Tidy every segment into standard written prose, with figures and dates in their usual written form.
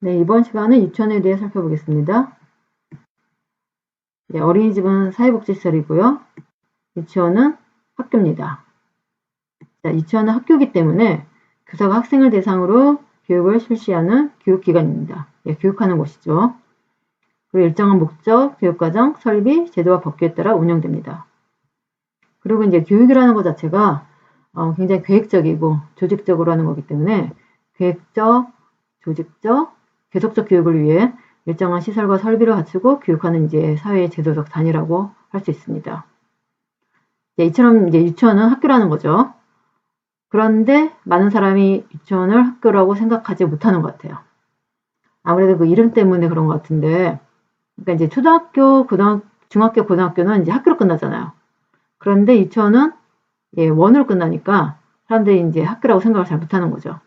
네, 이번 시간은 유치원에 대해 살펴보겠습니다. 네, 어린이집은 사회복지시설이고요. 유치원은 학교입니다. 자, 유치원은 학교이기 때문에 교사가 학생을 대상으로 교육을 실시하는 교육기관입니다. 네, 교육하는 곳이죠. 그리고 일정한 목적, 교육과정, 설비, 제도와 법규에 따라 운영됩니다. 그리고 이제 교육이라는 것 자체가 굉장히 계획적이고 조직적으로 하는 거기 때문에 계획적, 조직적, 계속적 교육을 위해 일정한 시설과 설비를 갖추고 교육하는 이제 사회의 제도적 단위라고 할 수 있습니다. 이처럼 이제 유치원은 학교라는 거죠. 그런데 많은 사람이 유치원을 학교라고 생각하지 못하는 것 같아요. 아무래도 그 이름 때문에 그런 것 같은데, 그러니까 이제 초등학교, 중학교, 고등학교는 이제 학교로 끝나잖아요. 그런데 유치원은 원으로 끝나니까 사람들이 이제 학교라고 생각을 잘 못하는 거죠.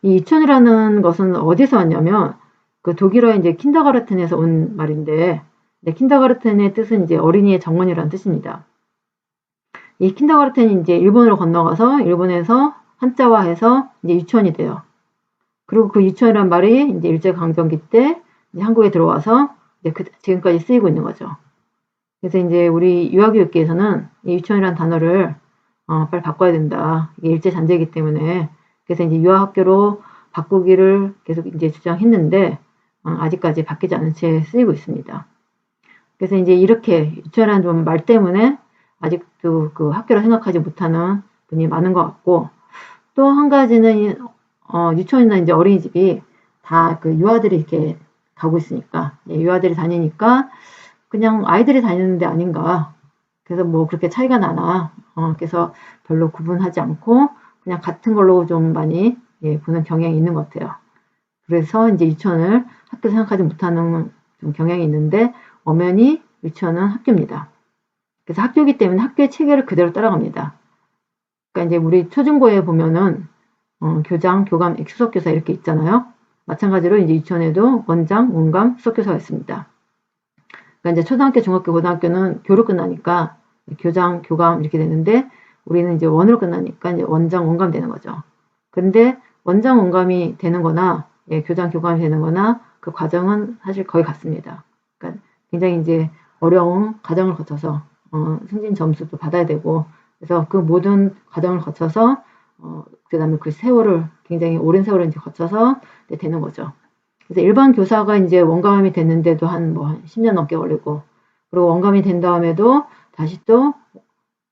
이 유치원이라는 것은 어디서 왔냐면 그 독일어의 이제 킨더가르텐에서 온 말인데, 킨더가르텐의 뜻은 이제 어린이의 정원이라는 뜻입니다. 이 킨더가르텐이 이제 일본으로 건너가서 일본에서 한자화해서 이제 유치원이 돼요. 그리고 그 유치원이라는 말이 이제 일제강점기 때 이제 한국에 들어와서 이제 지금까지 쓰이고 있는 거죠. 그래서 이제 우리 유아교육계에서는 이 유치원이라는 단어를 빨리 바꿔야 된다. 이게 일제 잔재이기 때문에. 그래서 이제 유아학교로 바꾸기를 계속 이제 주장했는데 아직까지 바뀌지 않은 채 쓰이고 있습니다. 그래서 이제 이렇게 유치원이라는 좀 말 때문에 아직도 그 학교로 생각하지 못하는 분이 많은 것 같고, 또 한 가지는 유치원이나 이제 어린이집이 다 그 유아들이 이렇게 가고 있으니까, 유아들이 다니니까 그냥 아이들이 다니는 데 아닌가. 그래서 뭐 그렇게 차이가 나나. 그래서 별로 구분하지 않고 그냥 같은 걸로 좀 많이 보는 경향이 있는 것 같아요. 그래서 이제 유치원을 학교 생각하지 못하는 좀 경향이 있는데, 엄연히 유치원은 학교입니다. 그래서 학교이기 때문에 학교의 체계를 그대로 따라갑니다. 그러니까 이제 우리 초중고에 보면은 교장, 교감, 수석교사 이렇게 있잖아요. 마찬가지로 이제 유치원에도 원장, 원감, 수석교사가 있습니다. 그러니까 이제 초등학교, 중학교, 고등학교는 교로 끝나니까 교장, 교감 이렇게 되는데, 우리는 이제 원으로 끝나니까 이제 원장, 원감 되는 거죠. 근데 원장, 원감이 되는 거나 교장, 교감이 되는 거나 그 과정은 사실 거의 같습니다. 그러니까 굉장히 이제 어려운 과정을 거쳐서 승진 점수도 받아야 되고, 그래서 그 모든 과정을 거쳐서 그다음에 그 세월을 굉장히 오랜 세월을 이제 거쳐서 되는 거죠. 그래서 일반 교사가 이제 원감이 됐는데도 한 10년 넘게 걸리고, 그리고 원감이 된 다음에도 다시 또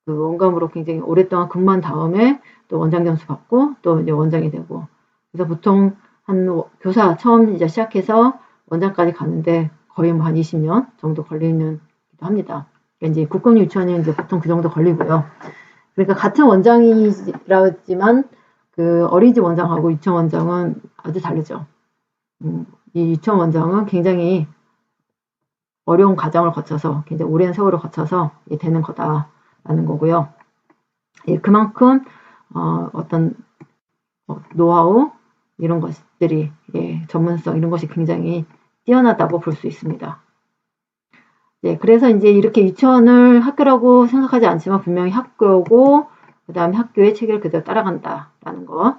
그 원감으로 굉장히 오랫동안 근무한 다음에 또 원장 점수 받고 또 이제 원장이 되고, 그래서 보통 한 교사 처음 이제 시작해서 원장까지 가는데 거의 한 20년 정도 걸리는 기도 합니다. 그러니까 이제 국공 유치원이 이제 보통 그 정도 걸리고요. 그러니까 같은 원장이라지만 그 어린이집 원장하고 유치원 원장은 아주 다르죠. 이 유치원 원장은 굉장히 어려운 과정을 거쳐서 굉장히 오랜 세월을 거쳐서 되는 거다라는 거고요. 그만큼 어떤 노하우 이런 것들이 전문성 이런 것이 굉장히 뛰어나다고 볼 수 있습니다. 그래서 이제 이렇게 유치원을 학교라고 생각하지 않지만 분명히 학교고, 그 다음에 학교의 체계를 그대로 따라간다라는 거.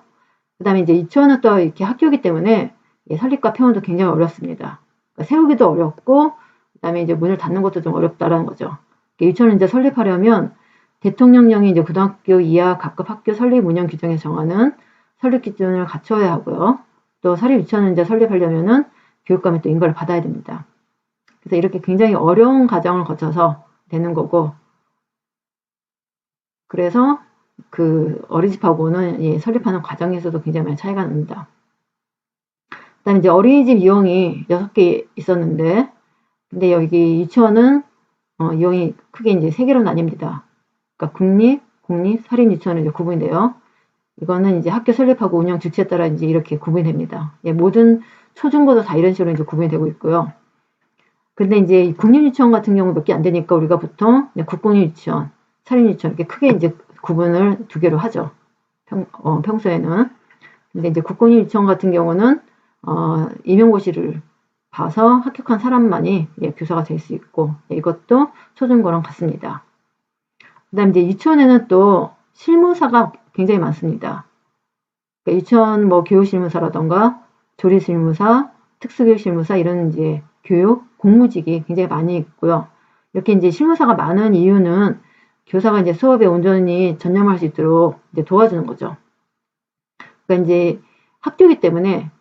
그 다음에 이제 유치원은 또 이렇게 학교이기 때문에 설립과 폐원도 굉장히 어렵습니다. 그러니까 세우기도 어렵고, 그 다음에 이제 문을 닫는 것도 좀 어렵다라는 거죠. 유치원을 이제 설립하려면 대통령령이 이제 고등학교 이하 각급 학교 설립 운영 규정에 정하는 설립 기준을 갖춰야 하고요. 또 사립 유치원을 이제 설립하려면은 교육감의 또 인가를 받아야 됩니다. 그래서 이렇게 굉장히 어려운 과정을 거쳐서 되는 거고, 그래서 그 어린이집하고는 설립하는 과정에서도 굉장히 많이 차이가 납니다. 그다음에 이제 어린이집 이용이 6개 있었는데, 근데 여기 유치원은 이용이 크게 이제 3개로 나뉩니다. 그러니까 국립, 공립, 사립 유치원은 이제 구분이 돼요. 이거는 이제 학교 설립하고 운영 주체에 따라 이제 이렇게 구분이 됩니다. 모든 초중고도 다 이런 식으로 이제 구분이 되고 있고요. 근데 이제 국립유치원 같은 경우 몇 개 안 되니까 우리가 보통 국공립유치원, 사립유치원 이렇게 크게 이제 구분을 2개로 하죠. 평소에는. 근데 이제 국공립유치원 같은 경우는 임용고시를 봐서 합격한 사람만이 교사가 될 수 있고, 이것도 초중고랑 같습니다. 그다음에 이제 유치원에는 또 실무사가 굉장히 많습니다. 그러니까 유치원 교육실무사라던가 조리실무사, 특수교육실무사 이런 이제 교육, 공무직이 굉장히 많이 있고요. 이렇게 이제 실무사가 많은 이유는 교사가 이제 수업에 온전히 전념할 수 있도록 이제 도와주는 거죠. 그러니까 이제 학교이기 때문에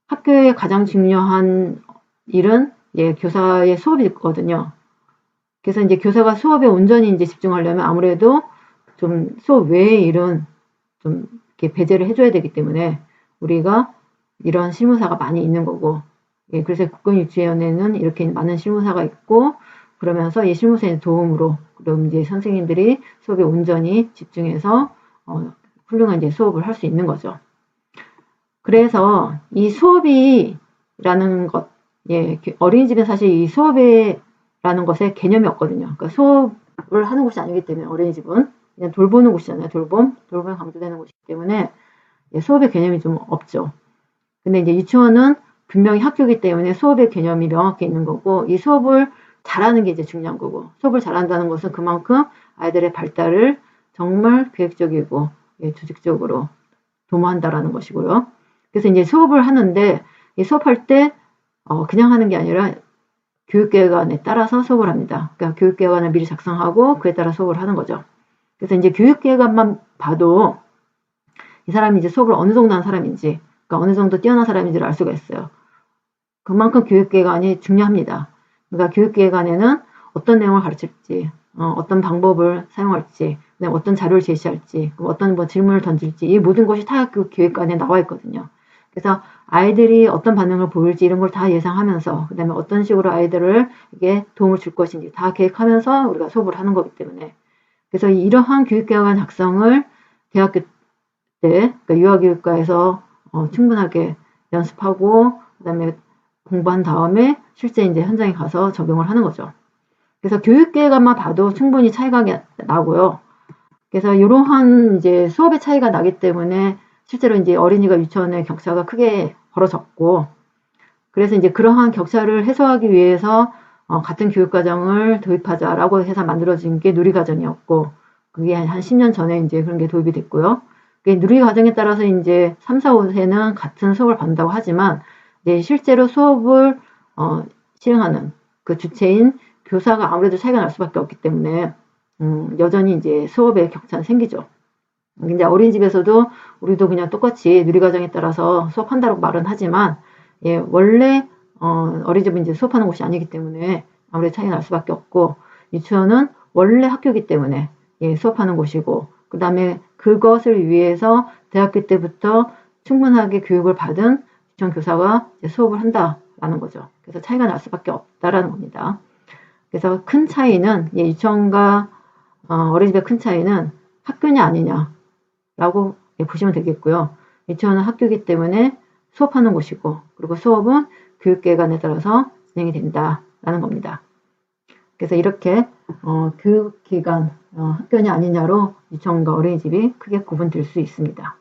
학교의 가장 중요한 일은 이제 교사의 수업이거든요. 그래서 이제 교사가 수업에 온전히 이제 집중하려면 아무래도 좀 수업 외의 일은 좀 이렇게 배제를 해줘야 되기 때문에 우리가 이런 실무사가 많이 있는 거고, 예, 그래서 국공유치원에는 이렇게 많은 실무사가 있고, 그러면서 이 실무사의 도움으로 그럼 이제 선생님들이 수업에 온전히 집중해서 훌륭한 이제 수업을 할 수 있는 거죠. 그래서 이 수업이라는 것, 예, 어린이집은 사실 이 수업이라는 것에 개념이 없거든요. 그러니까 수업을 하는 곳이 아니기 때문에 어린이집은 그냥 돌보는 곳이잖아요. 돌봄이 강조되는 곳이기 때문에 예, 수업의 개념이 좀 없죠. 근데 이제 유치원은 분명히 학교이기 때문에 수업의 개념이 명확히 있는 거고, 이 수업을 잘하는 게 이제 중요한 거고, 수업을 잘한다는 것은 그만큼 아이들의 발달을 정말 계획적이고 예, 조직적으로 도모한다라는 것이고요. 그래서 이제 수업을 하는데 이 수업할 때 그냥 하는 게 아니라 교육계획안에 따라서 수업을 합니다. 그러니까 교육계획안을 미리 작성하고 그에 따라 수업을 하는 거죠. 그래서 이제 교육계획안만 봐도 이 사람이 이제 수업을 어느 정도 한 사람인지, 그러니까 어느 정도 뛰어난 사람인지를 알 수가 있어요. 그만큼 교육계획안이 중요합니다. 그러니까 교육계획안에는 어떤 내용을 가르칠지, 어떤 방법을 사용할지, 어떤 자료를 제시할지, 어떤 뭐 질문을 던질지, 이 모든 것이 다 그 계획안에 나와 있거든요. 그래서 아이들이 어떤 반응을 보일지 이런 걸 다 예상하면서, 그 다음에 어떤 식으로 아이들을 이게 도움을 줄 것인지 다 계획하면서 우리가 수업을 하는 거기 때문에. 그래서 이러한 교육계획안 작성을 대학교 때, 그러니까 유아교육과에서 충분하게 연습하고, 그 다음에 공부한 다음에 실제 이제 현장에 가서 적용을 하는 거죠. 그래서 교육계획안만 봐도 충분히 차이가 나고요. 그래서 이러한 이제 수업의 차이가 나기 때문에 실제로 이제 어린이가 유치원의 격차가 크게 벌어졌고, 그래서 이제 그러한 격차를 해소하기 위해서 같은 교육과정을 도입하자라고 해서 만들어진 게 누리과정이었고, 그게 한 10년 전에 이제 그런 게 도입이 됐고요. 누리과정에 따라서 이제 3, 4, 5세는 같은 수업을 받는다고 하지만, 이제 실제로 수업을 실행하는 그 주체인 교사가 아무래도 차이가 날 수밖에 없기 때문에 여전히 이제 수업에 격차는 생기죠. 이제 어린이집에서도 우리도 그냥 똑같이 누리과정에 따라서 수업한다고 말은 하지만 예, 원래 어린이집은 이제 수업하는 곳이 아니기 때문에 아무래도 차이가 날 수밖에 없고, 유치원은 원래 학교이기 때문에 예, 수업하는 곳이고, 그 다음에 그것을 위해서 대학교 때부터 충분하게 교육을 받은 유치원 교사가 이제 수업을 한다라는 거죠. 그래서 차이가 날 수밖에 없다라는 겁니다. 그래서 큰 차이는 예, 유치원과 어린이집의 큰 차이는 학교냐 아니냐라고 예, 보시면 되겠고요. 유치원은 학교이기 때문에 수업하는 곳이고, 그리고 수업은 교육계획안에 따라서 진행이 된다라는 겁니다. 그래서 이렇게 교육기관 학교냐 아니냐로 유치원과 어린이집이 크게 구분될 수 있습니다.